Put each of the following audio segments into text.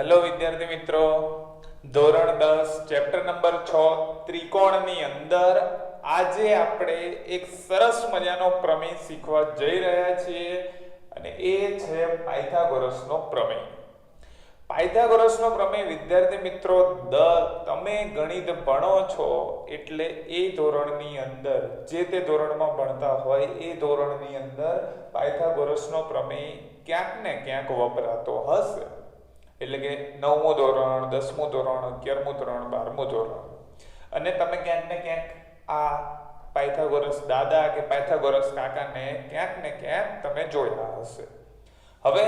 Hello વિદ્યાર્થી મિત્રો, ધોરણ 10 ચેપ્ટર નંબર 6 ત્રિકોણની અંદર આજે આપણે એક સરસ મજાનો પ્રમેય શીખવા જઈ રહ્યા છીએ અને એ છે પાયથાગોરસનો પ્રમેય. પાયથાગોરસનો પ્રમેય વિદ્યાર્થી મિત્રો તમે ગણિત ભણો છો એટલે એ ધોરણની અંદર જે તે ધોરણમાં ભણતા હોય એ ધોરણની અંદર પાયથાગોરસનો પ્રમેય ક્યાંક ને ક્યાંક વપરાતો હશે. એટલે કે 9મું ધોરણ, 10મું ધોરણ, 11મું ધોરણ, 12મું ધોરણ અને તમે ક્યાંક ને ક્યાંક આ પાયથાગોરસ દાદા કે પાયથાગોરસ કાકાને ક્યાંક ને ક્યાંક તમે જોયા હશે. હવે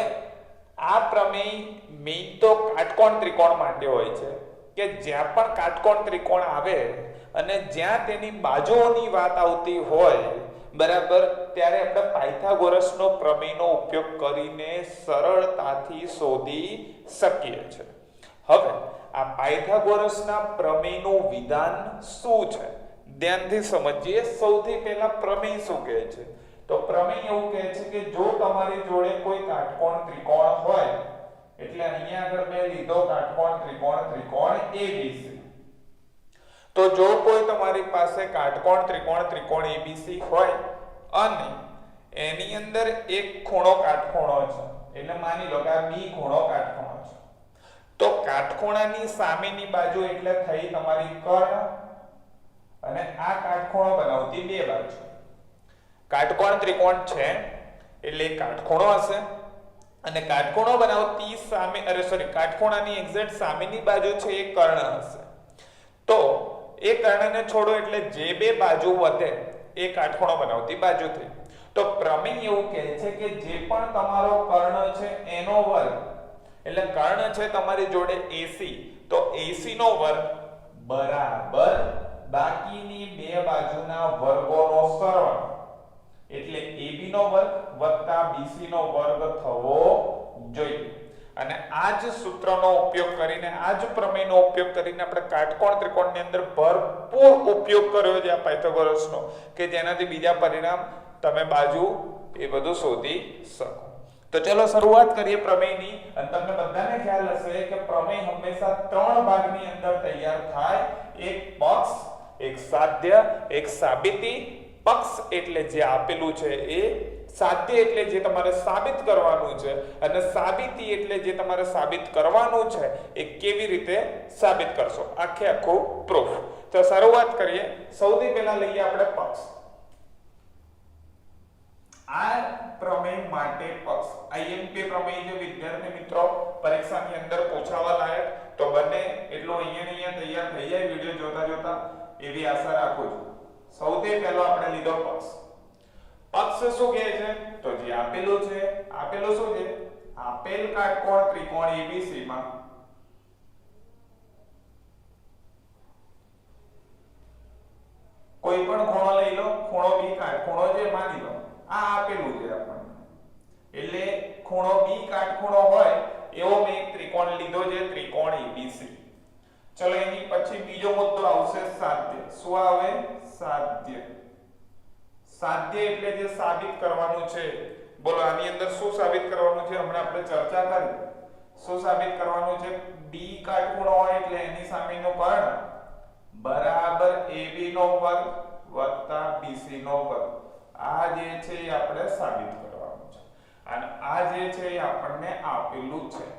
આ પ્રમેય મેઇન તો કાટકોણ ત્રિકોણ માટે હોય છે કે જ્યાં પણ કાટકોણ ત્રિકોણ આવે અને જ્યાં તેની બાજુઓની વાત આવતી હોય બરાબર, ત્યારે આપણે પાયથાગોરસનો પ્રમેયનો ઉપયોગ કરીને સરળતાથી શોધી શકીએ છીએ. હવે આ પાયથાગોરસના પ્રમેયનું વિધાન શું છે ધ્યાનથી સમજીએ. સૌથી પહેલા પ્રમેય શું કહે છે? તો પ્રમેય એવું કહે છે કે જો તમારી જોડે કોઈ કાટકોણ ત્રિકોણ હોય, એટલે અહીંયા આગળ મેં લીધો કાટકોણ ત્રિકોણ ABC. તો જો કોઈ તમારી પાસે કાટકોણ ત્રિકોણ ABC હોય અને એની અંદર એક ખૂણો કાટખૂણો છે, એટલે માની લો કે આ B ખૂણો કાટખૂણો છે, તો કાટખૂણાની સામેની બાજુ એટલે થઈ તમારી કર્ણ અને આ કાટખૂણો બનાવતી બે બાજુ. કાટકોણ ત્રિકોણ છે એટલે કાટખૂણો હશે અને કાટખૂણો બનાવતી કાટખૂણાની એક્ઝેક્ટ સામેની બાજુ છે એ કર્ણ હશે. તો એ કર્ણને છોડો એટલે જે બે બાજુ વધે એ કાટખૂણો બનાવતી બાજુ થઈ. તો પ્રમેય એવું કહે છે કે જે પણ તમારો કર્ણ છે એનો વર્ગ, એટલે કર્ણ છે તમારી જોડે AC, તો AC નો વર્ગ બરાબર બાકીની બે બાજુના વર્ગોનો સરવાળો, એટલે AB નો વર્ગ વત્તા BC નો વર્ગ થવો જોઈએ. અને આ જ સૂત્રનો ઉપયોગ કરીને, આ જ પ્રમેયનો ઉપયોગ કરીને આપણે કાટકોણ ત્રિકોણની અંદર ભરપૂર ઉપયોગ કર્યો છે આ પાયથાગોરસનો, કે જેનાથી બીજા પરિણામ તમે બાજુ એ બધું શોધી શકો. તો ચલો શરૂઆત કરીએ પ્રમેયની. અને તમને બધાને ખ્યાલ હશે કે પ્રમેય હંમેશા ત્રણ ભાગની અંદર તૈયાર થાય: એક પક્ષ, એક સાધ્ય, એક સાબિતી. પક્ષ એટલે જે આપેલું છે એ, સાધ્ય એટલે જે તમારે સાબિત કરવાનું છે, અને સાબિતી એટલે જે તમારે સાબિત કરવાનું છે એ કેવી રીતે સાબિત કરશો, આખું પ્રૂફ. તો શરૂઆત કરીએ. સૌથી પહેલા લઈએ આપણે પક્ષ. આ પ્રમેય માટે પક્ષ IMP પ્રમેય જે વિદ્યાર્થી મિત્રો પરીક્ષાની અંદર પૂછાવા લાયક, તો બને એટલું અહીંયા તૈયાર થઈ જાય વિડિયો જોતા જોતા એવી આશા રાખું છું. સૌથી પહેલો આપણે લીધો પક્ષ. પક્ષ શું કહે છે? તો જે આપેલું છે, આપેલું શું છે? આપેલ કાટકોણ ત્રિકોણ ABC માં કોઈ પણ ખૂણો લઈ લો, ખૂણો B કાટખૂણો જે માની લો આ આપેલું છે આપણને, એટલે ખૂણો B કાટખૂણો હોય એવો મેં એક ત્રિકોણ લીધો છે, ત્રિકોણ ABC. ચલો એની પછી બીજો મુદ્દો આવશે સાધ્ય. શું આવે? સાધ્ય. સાધ્ય એટલે જે સાબિત કરવાનું છે. બોલો આની અંદર શું સાબિત કરવાનું છે? હમણાં આપણે ચર્ચા કરી. શું સાબિત કરવાનું છે? B કાટખૂણો હોય એટલે એની સામેનું કર્ણ બરાબર AB નો વર્ગ વત્તા BC નો વર્ગ. આ જે છે એ આપણે સાબિત કરવાનું છે અને આ જે છે એ આપણને આપેલું છે.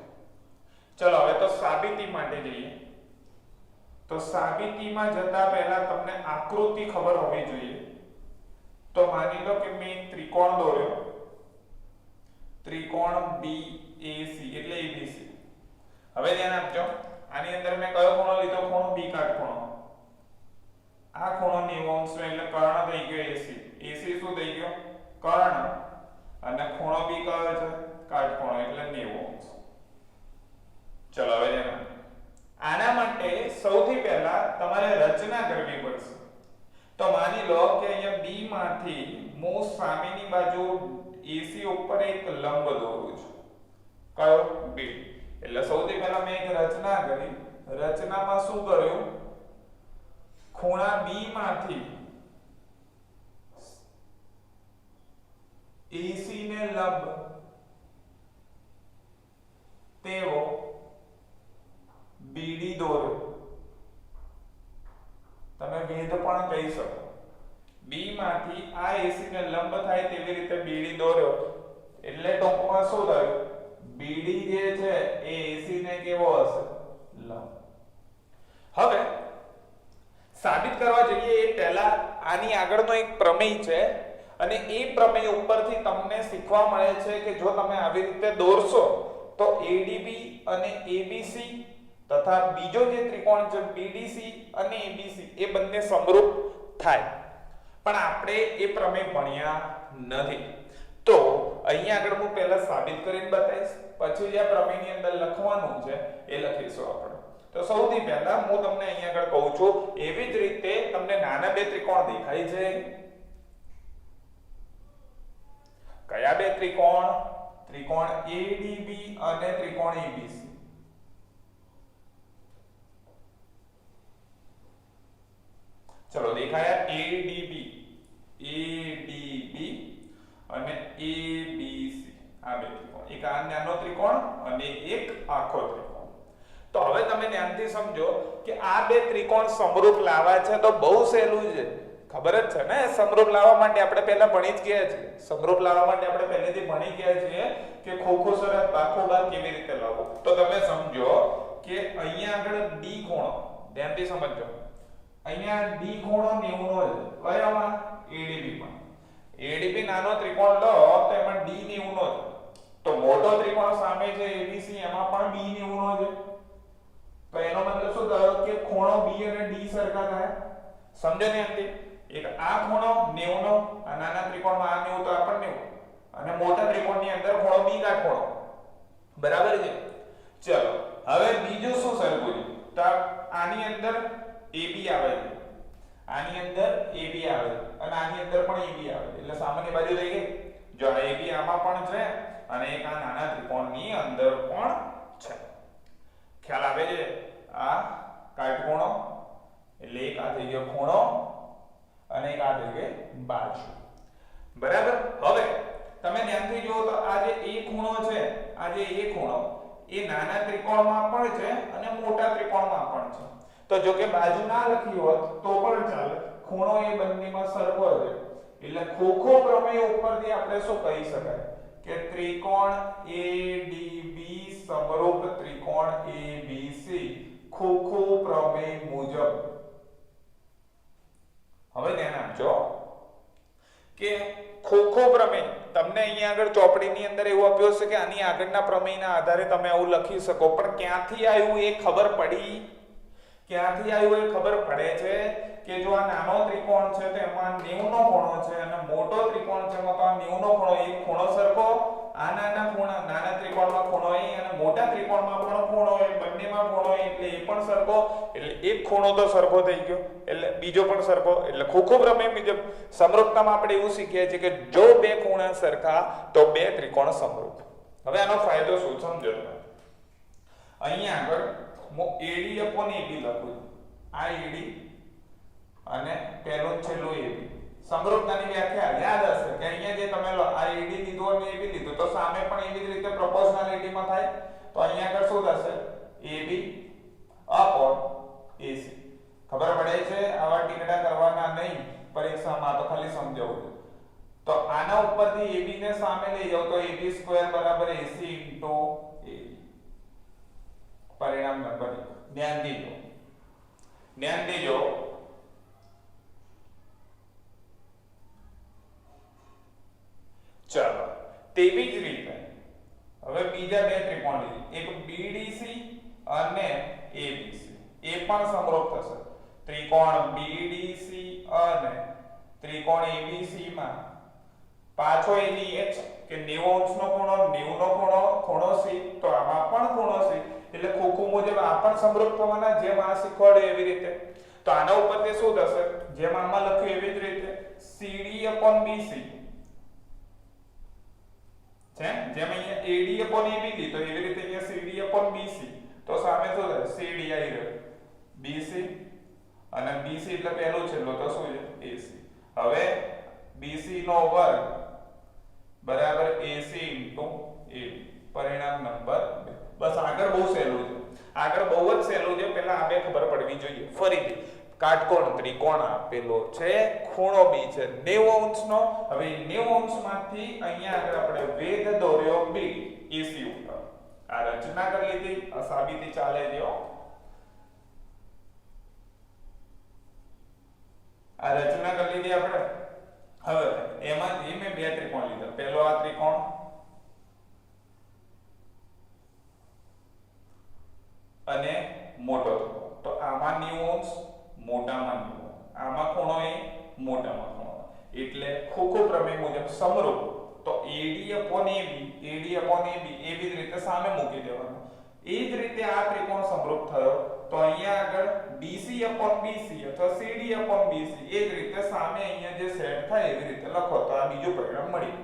ચલો હવે તો સાબિતી માટે જઈએ. તો સાબિતીમાં જતા પહેલા તમને આકૃતિ ખબર હોવી જોઈએ. તો માની લો કે મેં ત્રિકોણ દોર્યો, ત્રિકોણ BAC એટલે ABC. હવે ધ્યાન આપજો, આની અંદર મેં કયો ખૂણો લીધો? ખૂણો B કાટખૂણો. આ ખૂણો 90 એટલે કર્ણ થઈ ગયો AC. AC શું થઈ ગયો? કર્ણ. અને ખૂણો B કયો છે? કાટખૂણો એટલે 90. ચલો હવે ધ્યાન. આના માટે સૌથી પહેલા તમારે રચના કરવી પડશે. તો માની લો કે અહીંયા B માંથી હું સામેની બાજુ AC ઉપર એક લંબ દોરું છું. કયો? B. એટલે સૌથી પહેલા મેં એક રચના કરી. રચનામાં શું કર્યું? ખૂણા B માંથી AC ને લંબ તેવો પણ કહી શકો. B માંથી આ AC ને લંબ થાય તેવી રીતે BD દોર્યો એટલે ટૂંકમાં શું થયું BD જે છે એ AC ને કેવો હશે લંબ. હવે સાબિત કરવા જઈએ એ પહેલા આની આગળનો એક પ્રમેય છે અને એ પ્રમેય ઉપરથી તમને શીખવા મળે છે કે જો તમે આવી રીતે દોરશો તો ADB અને ABC તથા બીજો જે ત્રિકોણ છે BDC અને ABC એ બંને સમરૂપ થાય. પણ આપણે એ પ્રમેય ભણ્યા નથી તો અહીંયા આગળ હું પહેલા સાબિત કરીને બતાવીશ પછી જે પ્રમેયની અંદર લખવાનું છે એ લખીશું આપણે. તો સૌથી પહેલા હું તમને અહીંયા આગળ કહું છું એવી જ રીતે તમને નાના બે ત્રિકોણ દેખાય છે. કયા બે ત્રિકોણ? ત્રિકોણ ADB અને ત્રિકોણ ABC. ચલો દેખાયા ADB અને ABC આ બે ત્રિકોણ. એક આ નાનો ત્રિકોણ અને એક આખો ત્રિકોણ. તો હવે તમે ધ્યાનથી સમજો કે આ બે ત્રિકોણ સમરૂપ લાવવા છે તો બહુ સહેલું છે. ખબર જ છે ને સમરૂપ લાવવા માટે આપણે પહેલા ભણી જ ગયા છીએ. સમરૂપ લાવવા માટે આપણે પહેલેથી ભણી ગયા છીએ કે ખોખો શરત બાખોબાર કેવી રીતે લાવવું. તો તમે સમજો કે અહીંયા આગળ D ખૂણો ધ્યાનથી સમજો. અહીંયા D ખૂણો 90 નો છે. કયામાં? ADB માં. ADB નાનો ત્રિકોણ લો તો એમાં D 90 નો છે. તો મોટો ત્રિકોણ સામે છે ABC એમાં પણ B 90 નો છે. તો એનો મતલબ શું થયો કે ખૂણો B અને D સરખા થાય. સમજો ને અંતે એક આ ખૂણો 90 નો આ નાના ત્રિકોણમાં આ 90 તો આ પણ 90 અને મોટા ત્રિકોણની અંદર ખૂણો B કા ખૂણો બરાબર છે. ચલો હવે બીજું શું સરખું છે તો આની અંદર AB આવે છે આની અંદર AB આવે અને આની અંદર પણ AB આવે એટલે સામાન્ય બાજુ રહી ગઈ. જો આ AB આમાં પણ છે અને એક આ નાના ત્રિકોણની અંદર પણ છે. ખ્યાલ આવે છે? આ કાટખૂણો એટલે એક આ થઈ ગયો ખૂણો અને એક આ થઈ ગઈ બાજુ. બરાબર. હવે તમે ધ્યાનથી જુઓ તો આ જે A ખૂણો છે આ જે A ખૂણો એ નાના ત્રિકોણમાં પણ છે અને મોટા ત્રિકોણમાં પણ છે. તો જો કે બાજુ ના લખી હોત તો પણ ચાલે. ખૂણો એ બંનેમાં સરખો છે એટલે ખોખો પ્રમેય ઉપરથી આપણે શું કહી શકાય કે ત્રિકોણ ADB સમરૂપ ત્રિકોણ ABC ખોખો પ્રમેય મુજબ. હવે ધ્યાન આપજો કે ખોખો પ્રમેય તમને અહીંયા આગળ ચોપડીની અંદર એવું આપ્યું હશે કે આની આગળના પ્રમેયના આધારે તમે આવું લખી શકો પણ ક્યાંથી આવ્યું એ ખબર પડી? ક્યાંથી આવ્યું એ ખબર પડે છે કે જો આ નાનો ત્રિકોણ છે તો એમાં 90 નો ખૂણો છે અને મોટો ત્રિકોણ છે એમાં તો આ 90 નો ખૂણો એક ખૂણો સરખો આ નાના ત્રિકોણમાં ખૂણો એ અને મોટા ત્રિકોણમાં પણ ખૂણો એ બંનેમાં ખૂણો એટલે એ પણ સરખો એટલે એક ખૂણો તો સરખો થઈ ગયો એટલે બીજો પણ સરખો એટલે ખોખો પ્રમેય મુજબ સમરૂપતામાં આપણે એવું શીખીએ છીએ કે જો બે ખૂણા સરખા તો બે ત્રિકોણ સમરૂપ. હવે આનો ફાયદો શું સમજો. અહીંયા આગળ હું AD/AB લખું આ AD અને પહેલું છેલ્લું AB. સમરૂપતાની વ્યાખ્યા યાદ હશે કે અહીંયા જે તમે આ AD લીધું અને AB લીધું તો સામે પણ એવી જ રીતે પ્રોપોર્શનાલિટીમાં થાય. તો અહીંયા આગળ શું થશે AB upon AC. ખબર પડે છે? આવા ટીકડા કરવાના નહીં પરીક્ષામાં તો ખાલી સમજાવું. તો આના ઉપરથી AB ને સામે લઈ જાવ તો AB² = AC * AB. પરિણામ નંબર 1. ધ્યાન દેજો ચાલો તેવી જ રીતે હવે બીજા બે ત્રિકોણ લઈએ. એક BDC અને ABC એ પણ સમરૂપ થશે. ત્રિકોણ BDC અને ત્રિકોણ ABC માં પાછો એની એ કે 90 અંશનો ખૂણો 90 નો ખૂણો C તો આમાં પણ ખૂણો C એટલે ખોખો મુજબ આ પણ સમરૂપ થવાના જેમ આ શીખવાડે એવી રીતે. તો આના ઉપરથી શું થશે જેમ આમાં લખ્યું એવી જ રીતે CD/BC છે. જેમ અહીંયા AD/AB લીધો એવી રીતે અહીંયા CD/BC તો સામે શું થાય CD આવી રહ્યો BC અને BC એટલે પહેલું છેલ્લું તો શું છે AC. હવે BC નો વર્ગ બરાબર AC * AB. પરિણામ નંબર 2. બસ આગળ બહુ સહેલું છે. આગળ બહુ જ સહેલું છે. પહેલા આ બે ખબર પડવી જોઈએ. ફરીથી કાટકોણ ત્રિકોણ આપેલો છે, ખૂણો b છે 90 અંશનો. હવે 90 અંશમાંથી અહીંયા આગળ આપણે વેધ દોર્યો b AC ઉપર. આ રચના કરી લીધી, આ સાબિતી ચાલે છે. આ રચના કરી લીધી આપણે. હવે એમાંથી મેં બે ત્રિકોણ લીધા. પહેલો આ ત્રિકોણ અને મોટો ત્રિકોણ. તો આમાં 90 અંશ, મોટામાં 90, આમાં ખૂણો એ, મોટામાં ખૂણો, એટલે ખોખો પ્રમેય મુજબ સમરૂપ. તો AD/AB એવી જ રીતે સામે મૂકી દેવાનું. એ જ રીતે આ ત્રિકોણ સમરૂપ થયો તો અહીંયા આગળ BC/BC અથવા CD/BC એ જ રીતે સામે અહીંયા જે સેટ થાય એવી રીતે લખો તો આ બીજું પરિણામ મળી.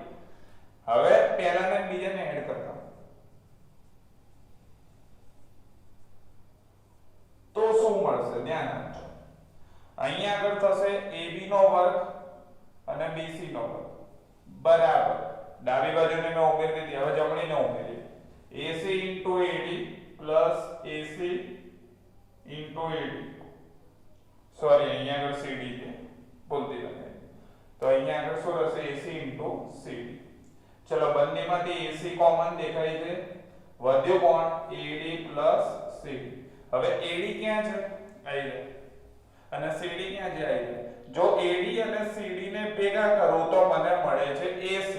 હવે પહેલાને અને બીજાને એડ કરતા તો શું મળશે? ધ્યાન આપજો. અહીંયા આગળ થશે AB નો વર્ગ અને BC નો વર્ગ બરાબર. ડાબી બાજુને મેં ઉમેરી દીધી, હવે જમણીને ઉમેરીએ. AC into AD plus AC into AD. Sorry, અહીંયા આગળ CD છે, ભૂલથી લખાય. તો અહીંયા આગળ શું રહેશે? AC into CD. ચલો, બંનેમાંથી AC કોમન દેખાય છે, વધ્યો કોણ? AD plus CD. હવે AD ક્યાં છે? આવી જાય. અને CD ક્યાં છે? આવી જાય. જો AD અને CD ને ભેગા કરું તો મને મળે છે AC.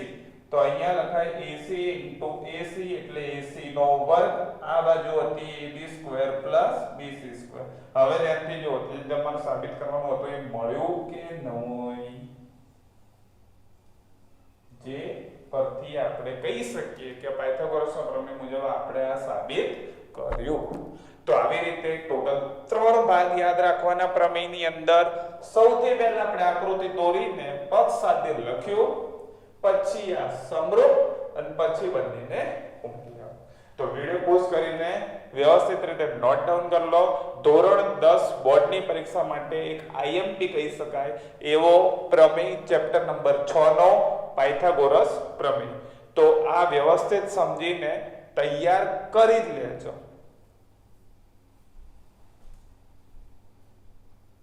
તો અહીંયા લખાય AC into AC એટલે AC નો વર્ગ. આ બાજુ હતી AB² plus BC². હવે ધ્યાનથી જો, તમારે સાબિત કરવાનું હતું એ મળ્યું કે નહીં? જે પરથી આપણે કહી શકીએ કે પાયથાગોરસના પ્રમેય મુજબ આપણે આ સાબિત કર્યું. તો આવી રીતે ટોટલ 3 ભાગ યાદ રાખવાના પ્રમેયની અંદર. સૌથી પહેલા આપણે આકૃતિ દોરીને પક્ષ સાથે લખ્યું, પછી આ સમરૂપ અને પછી બંનેને ઉમેર્યા. તો વિડિયો પોઝ કરીને વ્યવસ્થિત રીતે નોટ ડાઉન કરી લો. ધોરણ 10 બોર્ડની પરીક્ષા માટે એક IMP કહી શકાય એવો પ્રમેય ચેપ્ટર નંબર 6 નો પાયથાગોરસ પ્રમેય. તો આ વ્યવસ્થિત સમજીને તૈયાર કરી જ લેજો.